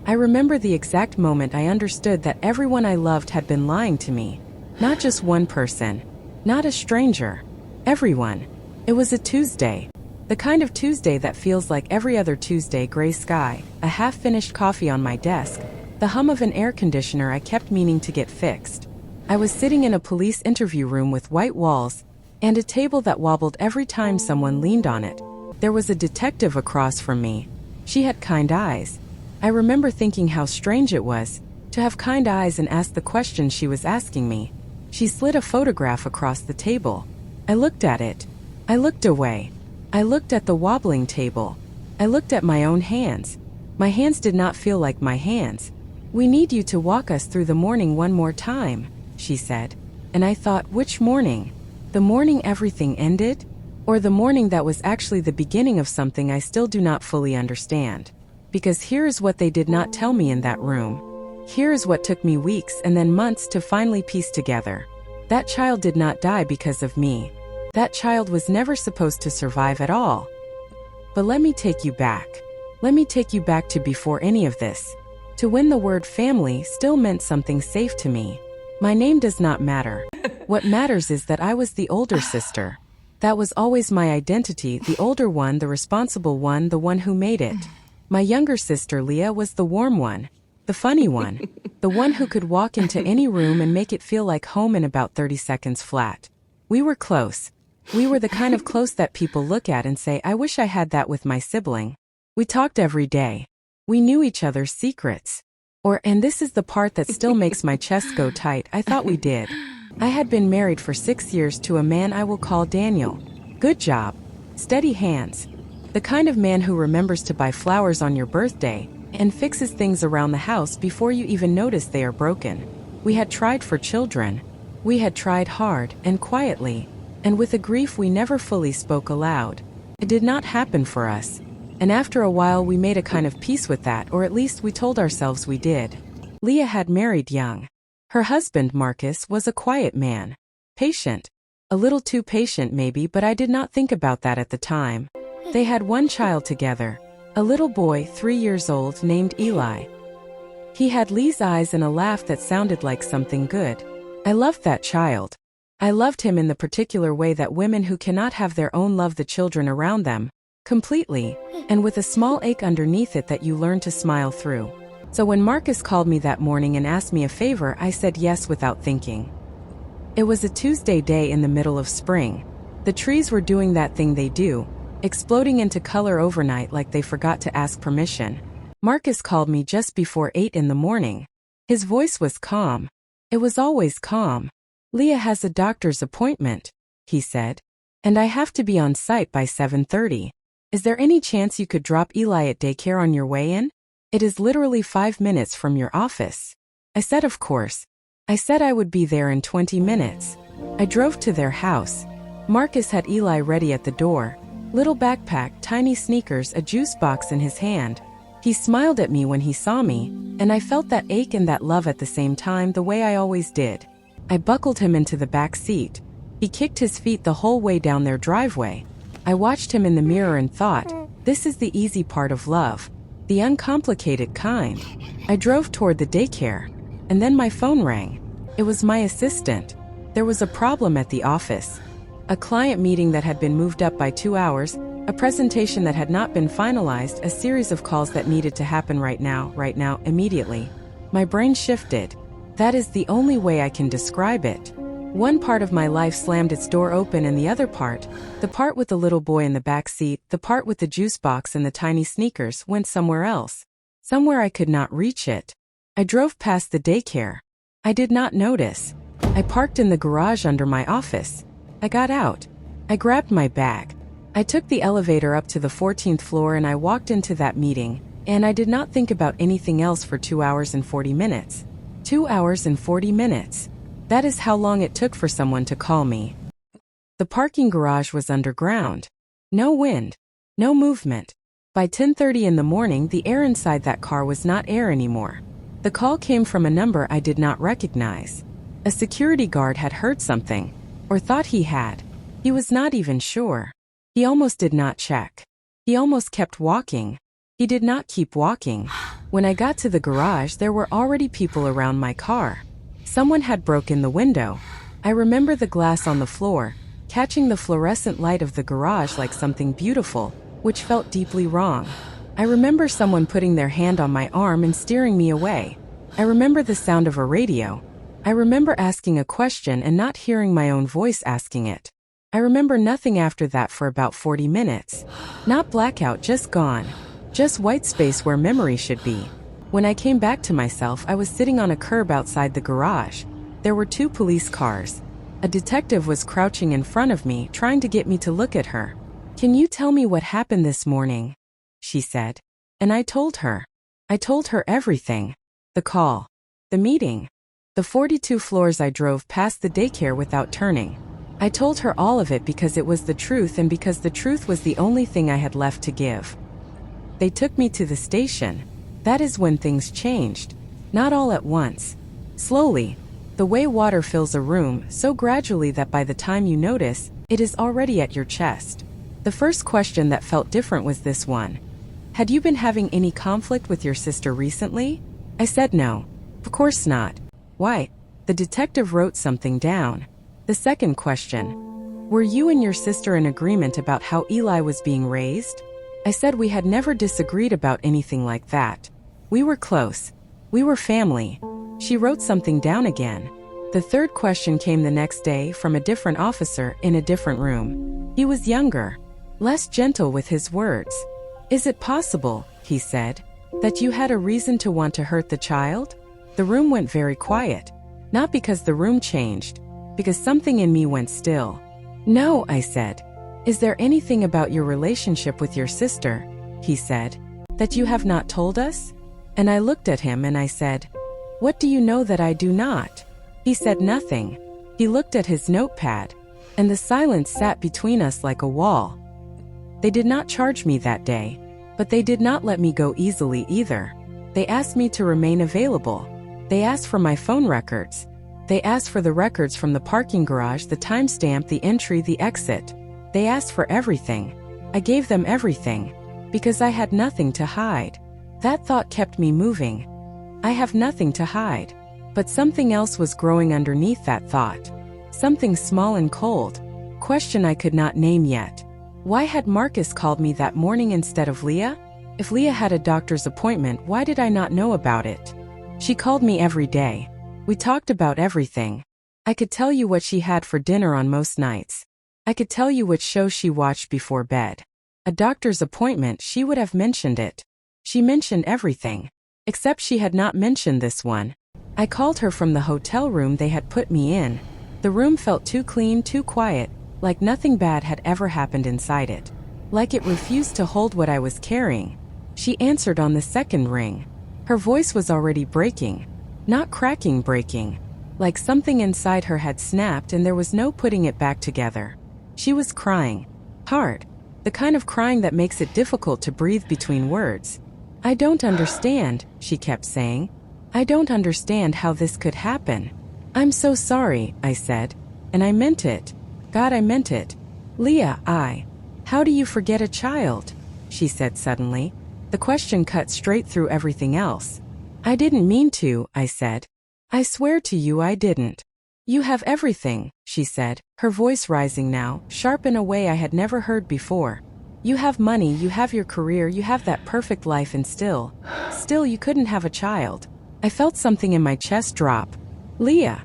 I remember the exact moment I understood that everyone I loved had been lying to me. Not just one person. Not a stranger. Everyone. It was a Tuesday. The kind of Tuesday that feels like every other Tuesday: gray sky, a half-finished coffee on my desk, the hum of an air conditioner I kept meaning to get fixed. I was sitting in a police interview room with white walls and a table that wobbled every time someone leaned on it. There was a detective across from me. She had kind eyes. I remember thinking how strange it was to have kind eyes and ask the questions she was asking me. She slid a photograph across the table. I looked at it. I looked away. I looked at the wobbling table. I looked at my own hands. My hands did not feel like my hands. "We need you to walk us through the morning one more time," she said. And I thought, which morning? The morning everything ended? Or the morning that was actually the beginning of something I still do not fully understand? Because here is what they did not tell me in that room. Here is what took me weeks and then months to finally piece together. That child did not die because of me. That child was never supposed to survive at all. But let me take you back. Let me take you back to before any of this. To when the word family still meant something safe to me. My name does not matter. What matters is that I was the older sister. That was always my identity, the older one, the responsible one, the one who made it. My younger sister, Leah, was the warm one, the funny one, the one who could walk into any room and make it feel like home in about 30 seconds flat. We were close. We were the kind of close that people look at and say, I wish I had that with my sibling. We talked every day. We knew each other's secrets. And this is the part that still makes my chest go tight, I thought we did. I had been married for 6 years to a man I will call Daniel. Good job. Steady hands. The kind of man who remembers to buy flowers on your birthday and fixes things around the house before you even notice they are broken. We had tried for children. We had tried hard and quietly, and with a grief we never fully spoke aloud. It did not happen for us. And after a while we made a kind of peace with that, or at least we told ourselves we did. Leah had married young. Her husband, Marcus, was a quiet man. Patient. A little too patient maybe, but I did not think about that at the time. They had one child together. A little boy, 3 years old, named Eli. He had Lee's eyes and a laugh that sounded like something good. I loved that child. I loved him in the particular way that women who cannot have their own love the children around them, completely, and with a small ache underneath it that you learn to smile through. So when Marcus called me that morning and asked me a favor, I said yes without thinking. It was a Tuesday day in the middle of spring. The trees were doing that thing they do, exploding into color overnight like they forgot to ask permission. Marcus called me just before 8 in the morning. His voice was calm. It was always calm. Leah has a doctor's appointment, he said, and I have to be on site by 7:30. Is there any chance you could drop Eli at daycare on your way in? It is literally 5 minutes from your office. I said of course. I said I would be there in 20 minutes. I drove to their house. Marcus had Eli ready at the door. Little backpack, tiny sneakers, a juice box in his hand. He smiled at me when he saw me, and I felt that ache and that love at the same time, the way I always did. I buckled him into the back seat. He kicked his feet the whole way down their driveway. I watched him in the mirror and thought, this is the easy part of love. The uncomplicated kind. I drove toward the daycare, and then my phone rang. It was my assistant. There was a problem at the office. A client meeting that had been moved up by 2 hours, a presentation that had not been finalized, a series of calls that needed to happen right now, immediately. My brain shifted. That is the only way I can describe it. One part of my life slammed its door open and the other part, the part with the little boy in the back seat, the part with the juice box and the tiny sneakers, went somewhere else. Somewhere I could not reach it. I drove past the daycare. I did not notice. I parked in the garage under my office. I got out. I grabbed my bag. I took the elevator up to the 14th floor and I walked into that meeting, and I did not think about anything else for 2 hours and 40 minutes. 2 hours and 40 minutes. That is how long it took for someone to call me. The parking garage was underground. No wind. No movement. By 10:30 in the morning, the air inside that car was not air anymore. The call came from a number I did not recognize. A security guard had heard something, or thought he had. He was not even sure. He almost did not check. He almost kept walking. He did not keep walking. When I got to the garage, there were already people around my car. Someone had broken the window. I remember the glass on the floor, catching the fluorescent light of the garage like something beautiful, which felt deeply wrong. I remember someone putting their hand on my arm and steering me away. I remember the sound of a radio. I remember asking a question and not hearing my own voice asking it. I remember nothing after that for about 40 minutes. Not blackout, just gone. Just white space where memory should be. When I came back to myself, I was sitting on a curb outside the garage. There were 2 police cars. A detective was crouching in front of me, trying to get me to look at her. "Can you tell me what happened this morning?" she said. And I told her. I told her everything. The call. The meeting. The 42 floors I drove past the daycare without turning. I told her all of it because it was the truth and because the truth was the only thing I had left to give. They took me to the station. That is when things changed. Not all at once. Slowly. The way water fills a room, so gradually that by the time you notice, it is already at your chest. The first question that felt different was this one. "Had you been having any conflict with your sister recently?" I said no. Of course not. Why? The detective wrote something down. The second question. "Were you and your sister in agreement about how Eli was being raised?" I said we had never disagreed about anything like that. We were close. We were family. She wrote something down again. The third question came the next day from a different officer in a different room. He was younger, less gentle with his words. "Is it possible," he said, "that you had a reason to want to hurt the child?" The room went very quiet. Not because the room changed, because something in me went still. "No," I said. "Is there anything about your relationship with your sister," he said, "that you have not told us?" And I looked at him and I said, "What do you know that I do not?" He said nothing. He looked at his notepad, and the silence sat between us like a wall. They did not charge me that day, but they did not let me go easily either. They asked me to remain available. They asked for my phone records. They asked for the records from the parking garage, the timestamp, the entry, the exit. They asked for everything. I gave them everything, because I had nothing to hide. That thought kept me moving. I have nothing to hide. But something else was growing underneath that thought. Something small and cold. Question I could not name yet. Why had Marcus called me that morning instead of Leah? If Leah had a doctor's appointment, why did I not know about it? She called me every day. We talked about everything. I could tell you what she had for dinner on most nights. I could tell you which show she watched before bed. A doctor's appointment, she would have mentioned it. She mentioned everything. Except she had not mentioned this one. I called her from the hotel room they had put me in. The room felt too clean, too quiet, like nothing bad had ever happened inside it. Like it refused to hold what I was carrying. She answered on the second ring. Her voice was already breaking. Not cracking, breaking. Like something inside her had snapped and there was no putting it back together. She was crying. Hard. The kind of crying that makes it difficult to breathe between words. "I don't understand," she kept saying. "I don't understand how this could happen. I'm so sorry," I said. And I meant it. God, I meant it. "Leah, how do you forget a child?" she said suddenly. The question cut straight through everything else. "I didn't mean to," I said. "I swear to you I didn't." "You have everything," she said, her voice rising now, sharp in a way I had never heard before. "You have money, you have your career, you have that perfect life, and still you couldn't have a child." I felt something in my chest drop. "Leah.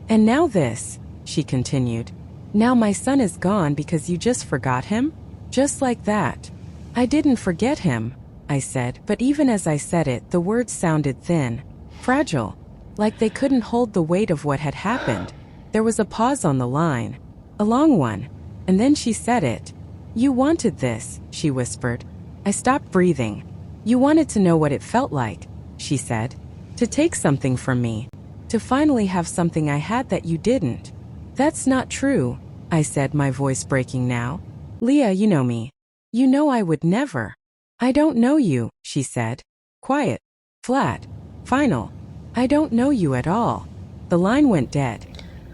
And now this," she continued. "Now my son is gone because you just forgot him? Just like that." "I didn't forget him," I said, but even as I said it, the words sounded thin, fragile, like they couldn't hold the weight of what had happened. There was a pause on the line, a long one, and then she said it. "You wanted this," she whispered. I stopped breathing. "You wanted to know what it felt like," she said. "To take something from me. To finally have something I had that you didn't." "That's not true," I said, my voice breaking now. "Leah, you know me. You know I would never." "I don't know you," she said. Quiet. Flat. Final. "I don't know you at all." The line went dead.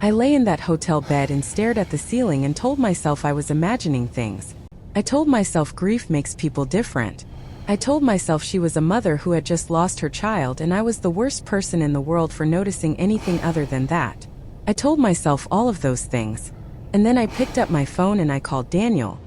I lay in that hotel bed and stared at the ceiling and told myself I was imagining things. I told myself grief makes people different. I told myself she was a mother who had just lost her child and I was the worst person in the world for noticing anything other than that. I told myself all of those things. And then I picked up my phone and I called Daniel.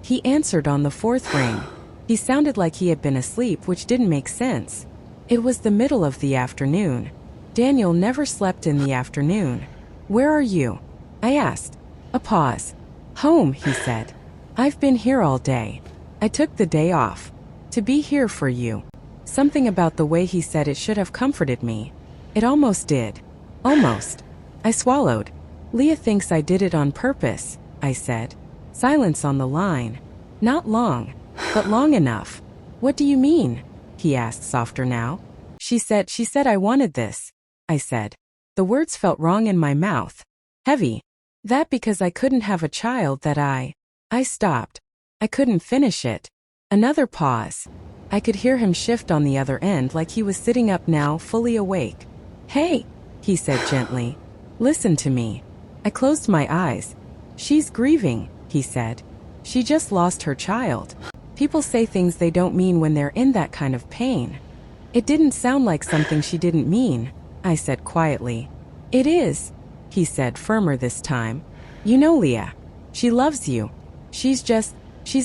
He answered on the fourth ring. He sounded like he had been asleep, which didn't make sense. It was the middle of the afternoon. Daniel never slept in the afternoon. "Where are you?" I asked. A pause. "Home," he said. "I've been here all day. I took the day off. To be here for you." Something about the way he said it should have comforted me. It almost did. Almost. I swallowed. "Leah thinks I did it on purpose," I said. Silence on the line. "Not long, but long enough." "What do you mean?" he asked, softer now. She said I wanted this," I said. The words felt wrong in my mouth. Heavy. That because I couldn't have a child that I stopped. I couldn't finish it. Another pause. I could hear him shift on the other end like he was sitting up now, fully awake. "Hey," he said gently. "Listen to me." I closed my eyes. "She's grieving," he said. "She just lost her child. People say things they don't mean when they're in that kind of pain." "It didn't sound like something she didn't mean," I said quietly. "It is," he said, firmer this time. "You know, Leah. She loves you. She's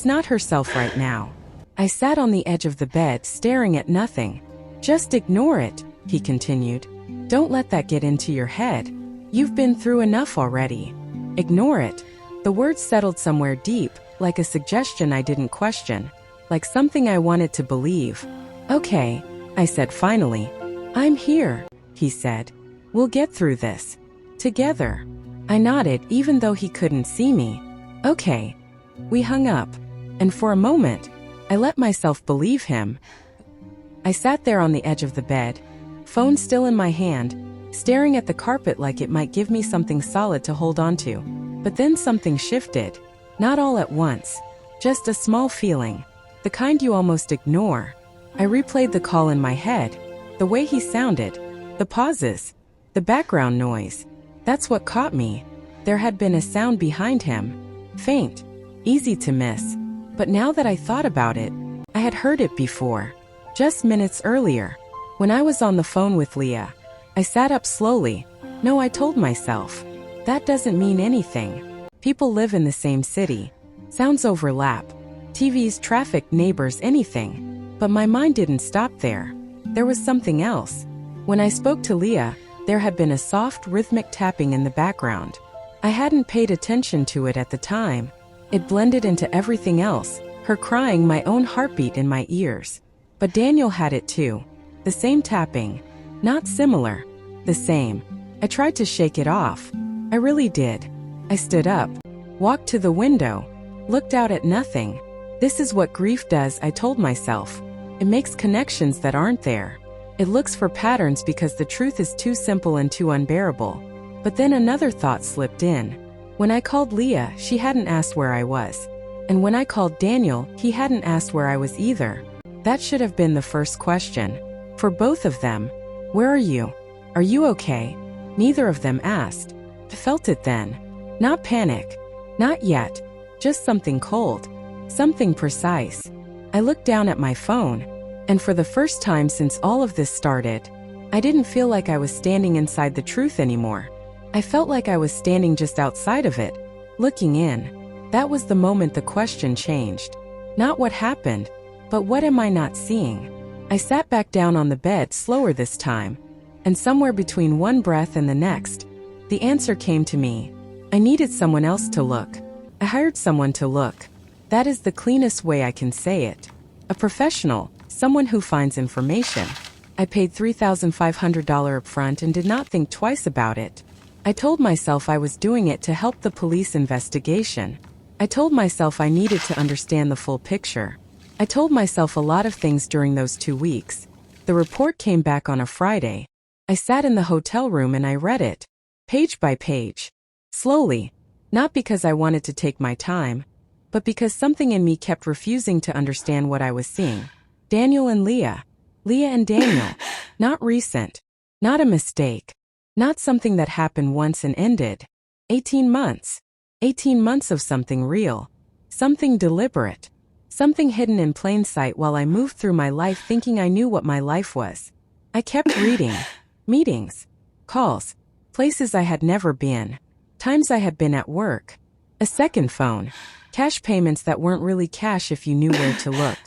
not herself right now." I sat on the edge of the bed, staring at nothing. "Just ignore it," he continued. "Don't let that get into your head. You've been through enough already. Ignore it." The words settled somewhere deep, like a suggestion I didn't question, like something I wanted to believe. "Okay," I said finally. "I'm here," he said. "We'll get through this. Together." I nodded even though he couldn't see me. "Okay." We hung up, and for a moment, I let myself believe him. I sat there on the edge of the bed, phone still in my hand, staring at the carpet like it might give me something solid to hold on to. But then something shifted. Not all at once. Just a small feeling. The kind you almost ignore. I replayed the call in my head. The way he sounded. The pauses. The background noise. That's what caught me. There had been a sound behind him. Faint. Easy to miss. But now that I thought about it, I had heard it before. Just minutes earlier. When I was on the phone with Leah. I sat up slowly. No, I told myself. That doesn't mean anything. People live in the same city. Sounds overlap. TVs, traffic, neighbors, anything. But my mind didn't stop there. There was something else. When I spoke to Leah, there had been a soft, rhythmic tapping in the background. I hadn't paid attention to it at the time. It blended into everything else, her crying, my own heartbeat in my ears. But Daniel had it too. The same tapping. Not similar. The same. I tried to shake it off. I really did. I stood up, walked to the window, looked out at nothing. This is what grief does, I told myself. It makes connections that aren't there. It looks for patterns because the truth is too simple and too unbearable. But then another thought slipped in. When I called Leah, she hadn't asked where I was. And when I called Daniel, he hadn't asked where I was either. That should have been the first question. For both of them. Where are you? Are you okay? Neither of them asked. I felt it then. Not panic. Not yet. Just something cold. Something precise. I looked down at my phone. And for the first time since all of this started, I didn't feel like I was standing inside the truth anymore. I felt like I was standing just outside of it, looking in. That was the moment the question changed. Not what happened, but what am I not seeing? I sat back down on the bed slower this time, and somewhere between one breath and the next, the answer came to me. I needed someone else to look. I hired someone to look. That is the cleanest way I can say it. A professional, someone who finds information. I paid $3,500 upfront and did not think twice about it. I told myself I was doing it to help the police investigation. I told myself I needed to understand the full picture. I told myself a lot of things during those 2 weeks. The report came back on a Friday. I sat in the hotel room and I read it, page by page. Slowly, not because I wanted to take my time, but because something in me kept refusing to understand what I was seeing. Daniel and Leah. Leah and Daniel. Not recent. Not a mistake. Not something that happened once and ended. 18 months. 18 months of something real. Something deliberate. Something hidden in plain sight while I moved through my life thinking I knew what my life was. I kept reading. Meetings. Calls. Places I had never been. Times I had been at work. A second phone. Cash payments that weren't really cash if you knew where to look.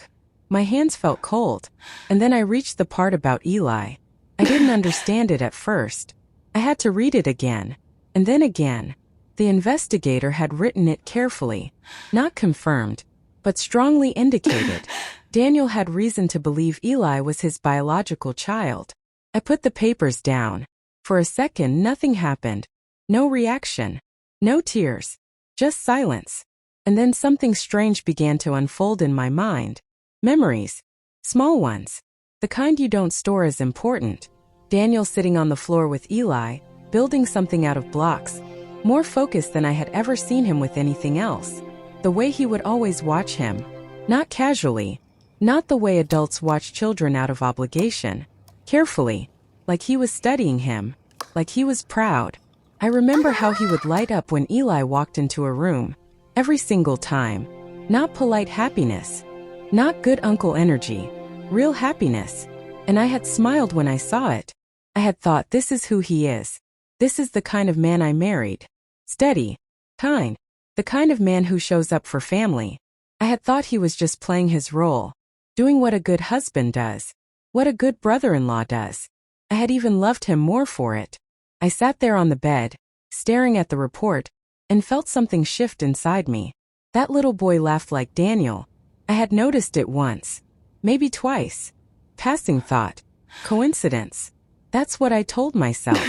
My hands felt cold. And then I reached the part about Eli. I didn't understand it at first. I had to read it again. And then again. The investigator had written it carefully. Not confirmed, but strongly indicated. Daniel had reason to believe Eli was his biological child. I put the papers down. For a second, nothing happened. No reaction. No tears. Just silence. And then something strange began to unfold in my mind. Memories. Small ones. The kind you don't store as important. Daniel sitting on the floor with Eli, building something out of blocks. More focused than I had ever seen him with anything else. The way he would always watch him. Not casually. Not the way adults watch children out of obligation. Carefully. Like he was studying him. Like he was proud. I remember how he would light up when Eli walked into a room. Every single time. Not polite happiness. Not good uncle energy. Real happiness. And I had smiled when I saw it. I had thought, this is who he is. This is the kind of man I married. Steady. Kind. The kind of man who shows up for family. I had thought he was just playing his role. Doing what a good husband does. What a good brother-in-law does. I had even loved him more for it. I sat there on the bed, staring at the report, and felt something shift inside me. That little boy laughed like Daniel. I had noticed it once. Maybe twice. Passing thought. Coincidence. That's what I told myself.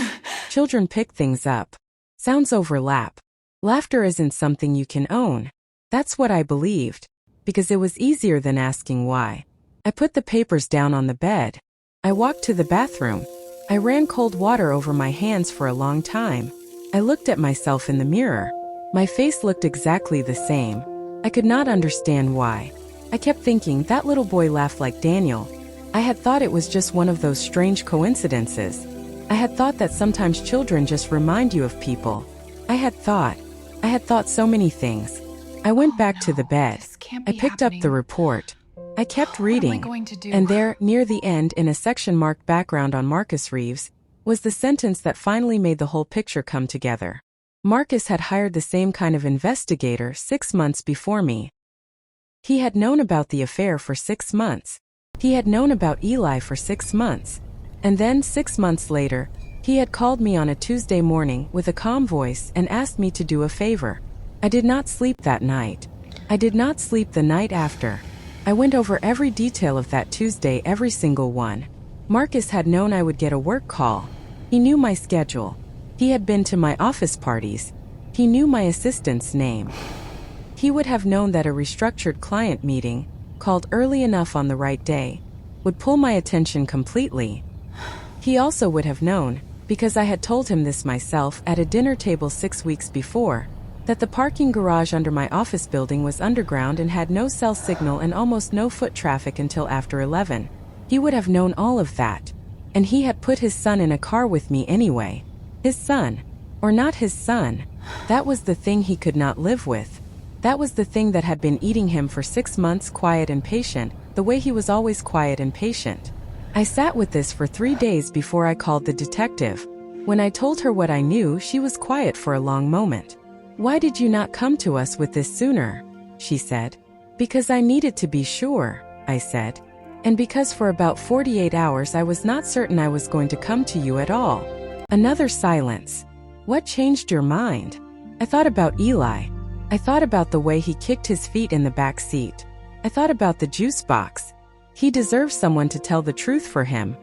Children pick things up. Sounds overlap. Laughter isn't something you can own. That's what I believed. Because it was easier than asking why. I put the papers down on the bed. I walked to the bathroom. I ran cold water over my hands for a long time. I looked at myself in the mirror. My face looked exactly the same. I could not understand why. I kept thinking that little boy laughed like Daniel. I had thought it was just one of those strange coincidences. I had thought that sometimes children just remind you of people. I had thought so many things. I went back to the bed. I picked up the report. I kept reading. What am I going to do? And there, near the end, in a section marked background on Marcus Reeves, was the sentence that finally made the whole picture come together. Marcus had hired the same kind of investigator 6 months before me. He had known about the affair for 6 months. He had known about Eli for 6 months. And then 6 months later, he had called me on a Tuesday morning with a calm voice and asked me to do a favor. I did not sleep that night. I did not sleep the night after. I went over every detail of that Tuesday, every single one. Marcus had known I would get a work call. He knew my schedule. He had been to my office parties. He knew my assistant's name. He would have known that a restructured client meeting, called early enough on the right day, would pull my attention completely. He also would have known, because I had told him this myself at a dinner table 6 weeks before, that the parking garage under my office building was underground and had no cell signal and almost no foot traffic until after 11. He would have known all of that. And he had put his son in a car with me anyway. His son. Or not his son. That was the thing he could not live with. That was the thing that had been eating him for 6 months, quiet and patient, the way he was always quiet and patient. I sat with this for 3 days before I called the detective. When I told her what I knew, she was quiet for a long moment. "Why did you not come to us with this sooner?" she said. "Because I needed to be sure," I said. "And because for about 48 hours I was not certain I was going to come to you at all." Another silence. "What changed your mind?" I thought about Eli. I thought about the way he kicked his feet in the back seat. I thought about the juice box. "He deserves someone to tell the truth for him,"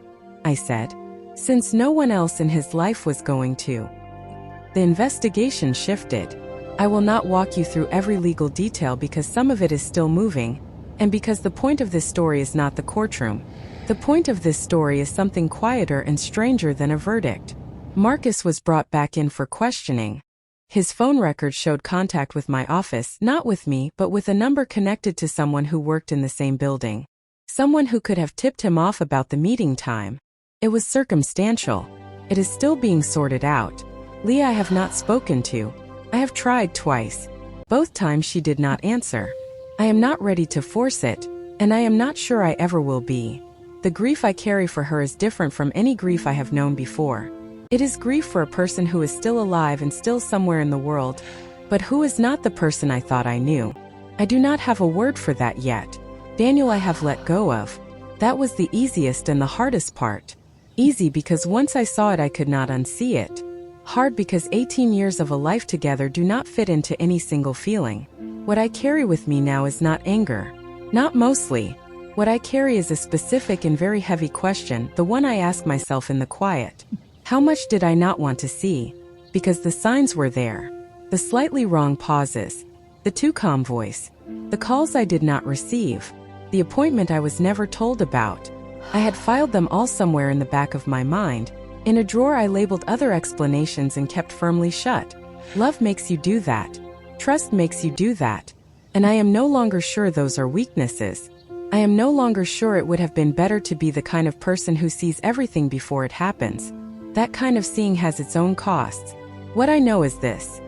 I said, since no one else in his life was going to. The investigation shifted. I will not walk you through every legal detail because some of it is still moving, and because the point of this story is not the courtroom. The point of this story is something quieter and stranger than a verdict. Marcus was brought back in for questioning. His phone records showed contact with my office, not with me, but with a number connected to someone who worked in the same building. Someone who could have tipped him off about the meeting time. It was circumstantial. It is still being sorted out. Leah I have not spoken to. I have tried twice. Both times she did not answer. I am not ready to force it, and I am not sure I ever will be. The grief I carry for her is different from any grief I have known before. It is grief for a person who is still alive and still somewhere in the world, but who is not the person I thought I knew. I do not have a word for that yet. Daniel I have let go of. That was the easiest and the hardest part. Easy because once I saw it I could not unsee it. Hard because 18 years of a life together do not fit into any single feeling. What I carry with me now is not anger. Not mostly. What I carry is a specific and very heavy question, the one I ask myself in the quiet. How much did I not want to see? Because the signs were there. The slightly wrong pauses. The too calm voice. The calls I did not receive. The appointment I was never told about. I had filed them all somewhere in the back of my mind. In a drawer I labeled other explanations and kept firmly shut. Love makes you do that. Trust makes you do that. And I am no longer sure those are weaknesses. I am no longer sure it would have been better to be the kind of person who sees everything before it happens. That kind of seeing has its own costs. What I know is this.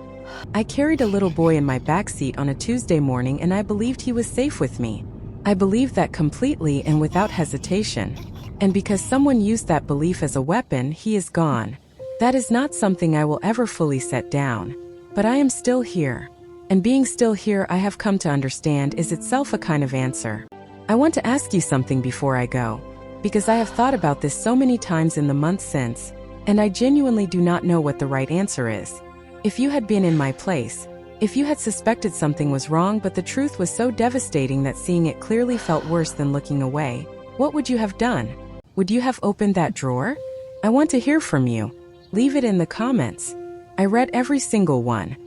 I carried a little boy in my backseat on a Tuesday morning and I believed he was safe with me. I believed that completely and without hesitation. And because someone used that belief as a weapon, he is gone. That is not something I will ever fully set down. But I am still here. And being still here, I have come to understand, is itself a kind of answer. I want to ask you something before I go, because I have thought about this so many times in the months since, and I genuinely do not know what the right answer is. If you had been in my place, if you had suspected something was wrong but the truth was so devastating that seeing it clearly felt worse than looking away, what would you have done? Would you have opened that drawer? I want to hear from you. Leave it in the comments. I read every single one.